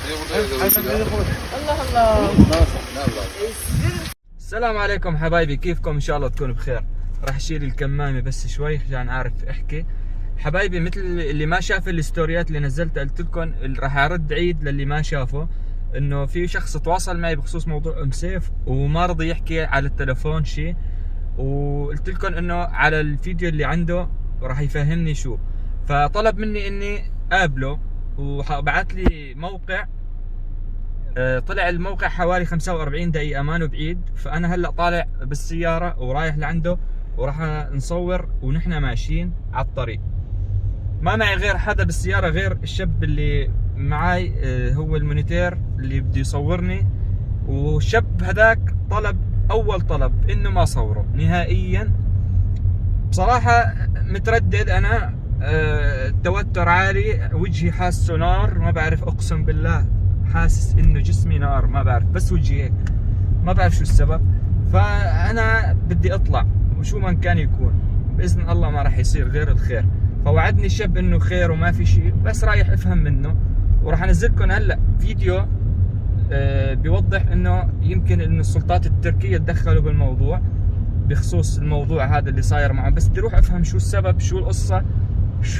الله الله. السلام عليكم حبايبي، كيفكم؟ ان شاء الله تكونوا بخير. راح اشيل الكمامه بس شوي عشان اعرف احكي. حبايبي، مثل اللي ما شاف الستوريات اللي نزلتها قلت لكم راح ارد عيد للي ما شافه، انه في شخص تواصل معي بخصوص موضوع ام سيف وما رضي يحكي على التلفون شيء، وقلت لكم انه على الفيديو اللي عنده راح يفهمني شو، فطلب مني اني قابله وبعث لي موقع. طلع الموقع حوالي 45 دقيقة، مانو بعيد. فأنا هلأ طالع بالسيارة ورايح لعنده، وراح نصور ونحن ماشيين على الطريق. ما معي غير حدا بالسيارة غير الشاب اللي معاي، هو المونيتير اللي بده يصورني. والشاب هذاك طلب أول طلب إنه ما صوره نهائيا. بصراحة متردد أنا، التوتر عالي، وجهي حاسه نار، ما بعرف، أقسم بالله حاسس انه جسمي نار، ما بعرف، بس وجهي هيك، ما بعرف شو السبب. فانا بدي اطلع وشو ما كان يكون، باذن الله ما راح يصير غير الخير. فوعدني الشاب انه خير وما في شيء، بس رايح افهم منه. وراح انزل لكم هلا فيديو بيوضح انه يمكن انه السلطات التركيه تدخلوا بالموضوع بخصوص الموضوع هذا اللي صاير معه. بس بدي اروح افهم شو السبب، شو القصه،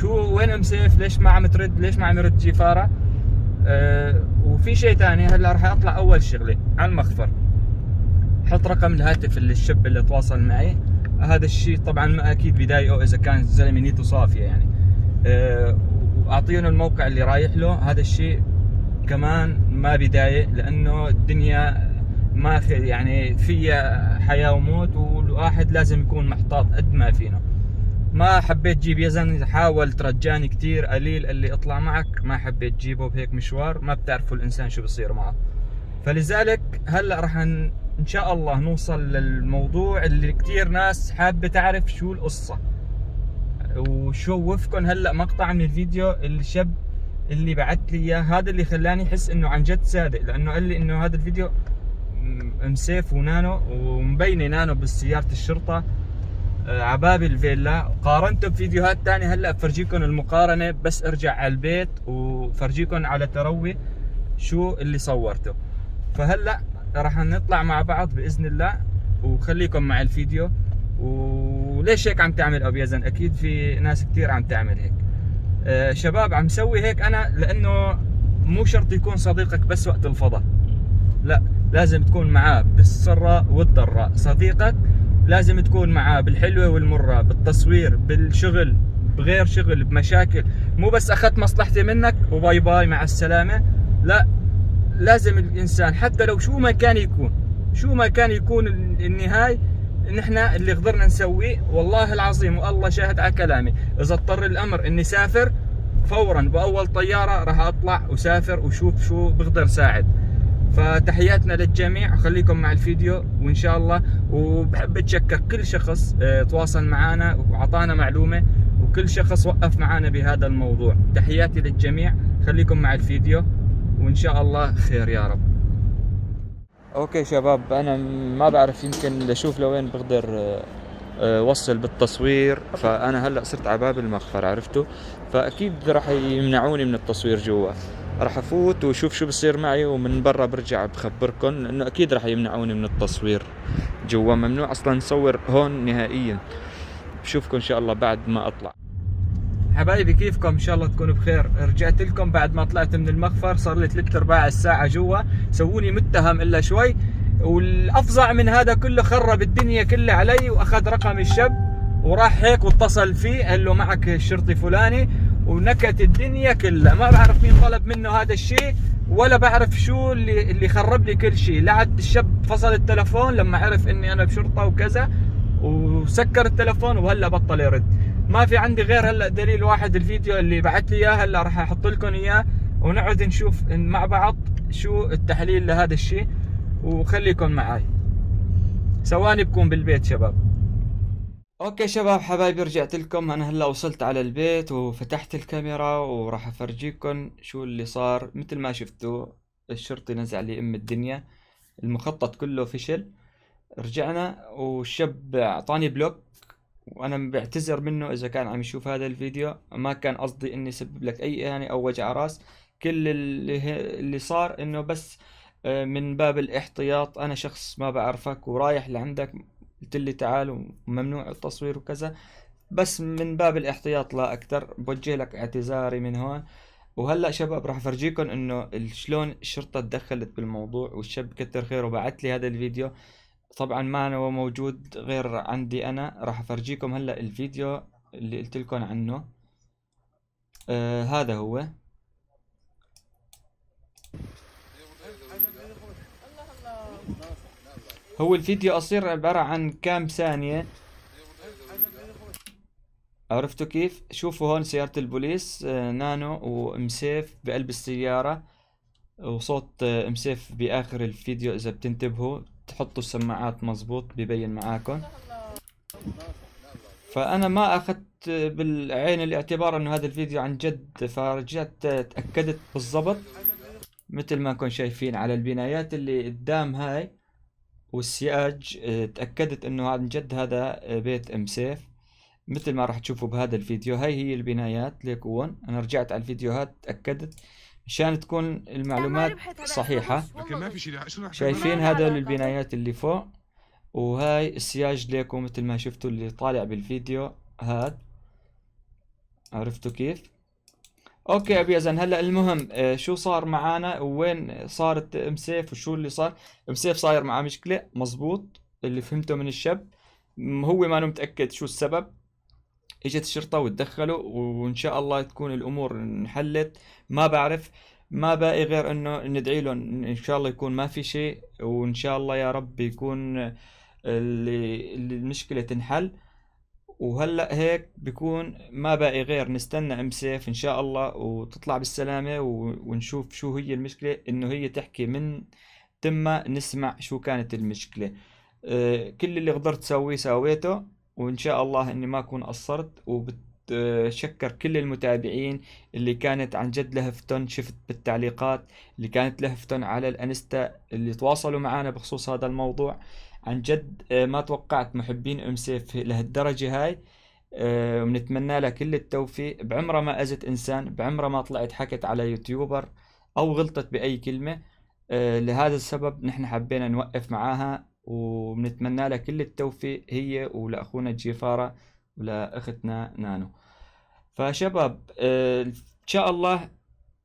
وين ام سيف، ليش ما عم ترد، ليش ما عم يرد جيفاره. وفي شيء ثاني، هلا راح اطلع اول شغله على المخفر، حط رقم الهاتف اللي الشاب اللي تواصل معي. هذا الشيء طبعا ما اكيد بيضايقه اذا كان الزلمه نيته صافيه يعني. واعطيهم الموقع اللي رايح له. هذا الشيء كمان ما بيضايق، لانه الدنيا ما يعني فيها حياه وموت، والواحد لازم يكون محتاط قد ما فينا. ما حبيت جيب يزن، حاول ترجاني كتير قليل اللي اطلع معك، ما حبيت جيبه بهيك مشوار، ما بتعرفوا الانسان شو بصير معه. فلذلك هلا راح ان شاء الله نوصل للموضوع اللي كتير ناس حابه تعرف شو القصه. وشوفكم هلا مقطع من الفيديو الشاب اللي بعت لي اياه، هذا اللي خلاني احس انه عن جد صادق، لانه قال لي انه هذا الفيديو ام سيف ونانو، ومبينه نانو بالسياره الشرطه عباب الفيلا. قارنته بفيديوهات ثانيه، هلا بفرجيكم المقارنه، بس ارجع على البيت وفرجيكم على تروي شو اللي صورته. فهلا راح نطلع مع بعض باذن الله، وخليكم مع الفيديو. وليش هيك عم تعمل ابو يزن؟ اكيد في ناس كثير عم تعمل هيك. شباب، عم سوي هيك انا لانه مو شرط يكون صديقك بس وقت الفضاء، لا، لازم تكون معاه بالسراء والضراء. صديقك لازم تكون معاه بالحلوة والمرة، بالتصوير، بالشغل، بغير شغل، بمشاكل. مو بس أخذت مصلحتي منك وباي باي مع السلامة، لا، لازم الإنسان حتى لو شو ما كان يكون، شو ما كان يكون النهاية، نحن اللي قدرنا نسويه والله العظيم والله شاهد على كلامي، إذا اضطر الأمر إني سافر فورا بأول طيارة راح أطلع وسافر وشوف شو بقدر ساعد. فتحياتنا للجميع، خليكم مع الفيديو وإن شاء الله. وبحب أتشكر كل شخص تواصل معنا وأعطانا معلومة، وكل شخص وقف معنا بهذا الموضوع. تحياتي للجميع، خليكم مع الفيديو وإن شاء الله خير يا رب. اوكي شباب، انا ما بعرف، يمكن لشوف لوين بقدر وصل بالتصوير. فانا هلا صرت على باب المخفر، عرفتوا؟ فاكيد راح يمنعوني من التصوير جوا. راح افوت وشوف شو بصير معي، ومن برا برجع بخبركم، لانه اكيد راح يمنعوني من التصوير جوا، ممنوع اصلا نصور هون نهائيا. بشوفكم ان شاء الله بعد ما اطلع. حبايبي، كيفكم؟ ان شاء الله تكونوا بخير. رجعت لكم بعد ما طلعت من المخفر، صار لي 3/4 الساعه جوا، سووني متهم الا شوي. والافظع من هذا كله، خرب الدنيا كلها علي، واخذ رقم الشاب وراح هيك واتصل فيه، قال له معك الشرطي فلاني، ونكت الدنيا كلها. ما بعرف مين طلب منه هذا الشيء، ولا بعرف شو اللي خرب لي كل شيء. لعد الشاب فصل التلفون لما عرف اني انا بشرطه وكذا، وسكر التلفون، وهلا بطل يرد. ما في عندي غير هلا دليل واحد، الفيديو اللي بعت لي اياه، هلا راح احط لكم اياه ونقعد نشوف مع بعض شو التحليل لهذا الشيء. وخليكم معاي، ثواني بكون بالبيت شباب. اوكي شباب حبايبي، رجعت لكم. انا هلا وصلت على البيت وفتحت الكاميرا، وراح افرجيكم شو اللي صار. مثل ما شفتوا، الشرطي نزع لي ام الدنيا، المخطط كله فشل. رجعنا والشاب اعطاني بلوك، وانا بعتذر منه اذا كان عم يشوف هذا الفيديو. ما كان قصدي اني اسبب لك اي اهانه او وجع راس، كل اللي صار انه بس من باب الاحتياط. انا شخص ما بعرفك ورايح لعندك، قلت لي تعال وممنوع التصوير وكذا، بس من باب الاحتياط لا اكثر. بوجه لك اعتذاري من هون. وهلا شباب راح افرجيكم انه شلون الشرطة تدخلت بالموضوع، والشاب كتر خيره بعت لي هذا الفيديو. طبعا ما هو موجود غير عندي انا. راح افرجيكم هلا الفيديو اللي قلت لكم عنه. هذا هو الفيديو قصير، عبارة عن كام ثانية. عرفتوا كيف؟ شوفوا هون سيارة البوليس، نانو ومسيف بقلب السيارة، وصوت مسيف بآخر الفيديو. إذا بتنتبهوا تحطوا السماعات مزبوط ببين معاكم. فأنا ما أخذت بالعين الاعتبار إنه هذا الفيديو عن جد، فرجعت تأكدت بالضبط مثل ما كنتم شايفين على البنايات اللي قدام هاي والسياج. تأكدت إنه عن جد هذا بيت مسيف، مثل ما راح تشوفوا بهذا الفيديو. هاي هي البنايات ليكون. أنا رجعت على الفيديوهات تأكدت مشان تكون المعلومات صحيحة. شايفين هذول البنايات اللي فوق، وهاي السياج ليكم مثل ما شفتوا اللي طالع بالفيديو هاد. عرفتوا كيف؟ اوكي ابي اذن. هلا المهم شو صار معانا وين صارت مسيف وشو اللي صار. مسيف صاير معاه مشكلة مزبوط اللي فهمته من الشاب. هو ما متأكد شو السبب. اجت الشرطة وتدخلوا، وان شاء الله تكون الامور انحلت. ما بعرف، ما باقي غير انه ندعي لهم ان شاء الله يكون ما في شيء، وان شاء الله يا رب يكون المشكلة تنحل. وهلا هيك بيكون ما باقي غير نستنى مسيف ان شاء الله وتطلع بالسلامة، ونشوف شو هي المشكلة. انه هي تحكي من تما نسمع شو كانت المشكلة. كل اللي قدرت سويه سويته، وان شاء الله اني ما اكون قصرت. وبتشكر كل المتابعين اللي كانت عن جد لهفتن. شفت بالتعليقات اللي كانت لهفتن على الانستا اللي تواصلوا معنا بخصوص هذا الموضوع. عن جد ما توقعت محبين ام سيف لهالدرجة هاي. ونتمنى لها كل التوفيق. بعمرها ما اذت انسان، بعمرها ما طلعت حكت على يوتيوبر او غلطت باي كلمة. لهذا السبب نحن حبينا نوقف معاها، وبنتمنى لها كل التوفيق هي ولأخونا جيفارة ولأختنا نانو. فشباب إن شاء الله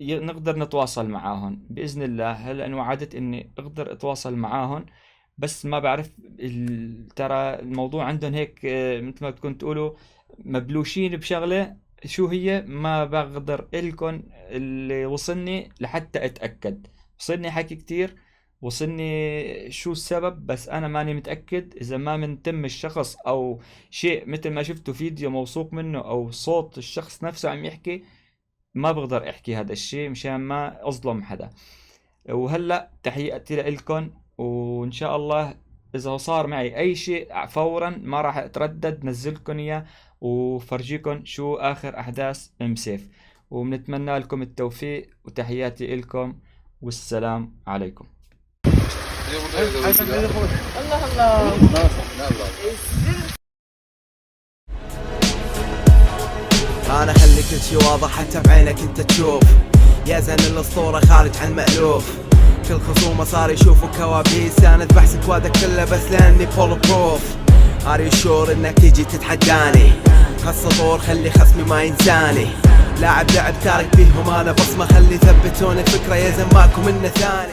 نقدر نتواصل معاهم بإذن الله. هلا أنا وعدت إني أقدر أتواصل معاهم، بس ما بعرف ترى الموضوع عندهم هيك مثل ما بدكم تقولوا مبلوشين بشغلة. شو هي ما بقدر لكم اللي وصلني لحتى أتأكد. وصلني حكي كتير، وصلني شو السبب، بس أنا ماني متأكد. إذا ما من تم الشخص أو شيء مثل ما شفتوا فيديو موثوق منه أو صوت الشخص نفسه عم يحكي، ما بقدر أحكي هذا الشيء مشان ما أظلم حدا. وهلأ تحياتي لكم، وإن شاء الله إذا صار معي أي شيء فورا ما راح أتردد نزلكم إياه وفرجيكم شو آخر أحداث مسيف. وبنتمنى لكم التوفيق، وتحياتي لكم، والسلام عليكم. الله الله. انا خلي كل شي واضح حتى بعينك انت تشوف. يا زين الاسطورة خارج عن مألوف. كل خصومه صار يشوفوا كوابيس. انا اذبح سكوادك كله بس لاني بول بروف. اري شور انك تيجي تتحداني. هالسطور خلي خصمي ما ينساني. لاعب لعب تارك فيهم انا بصمة. خلي يثبتون الفكرة يا زين ماكو منه ثاني.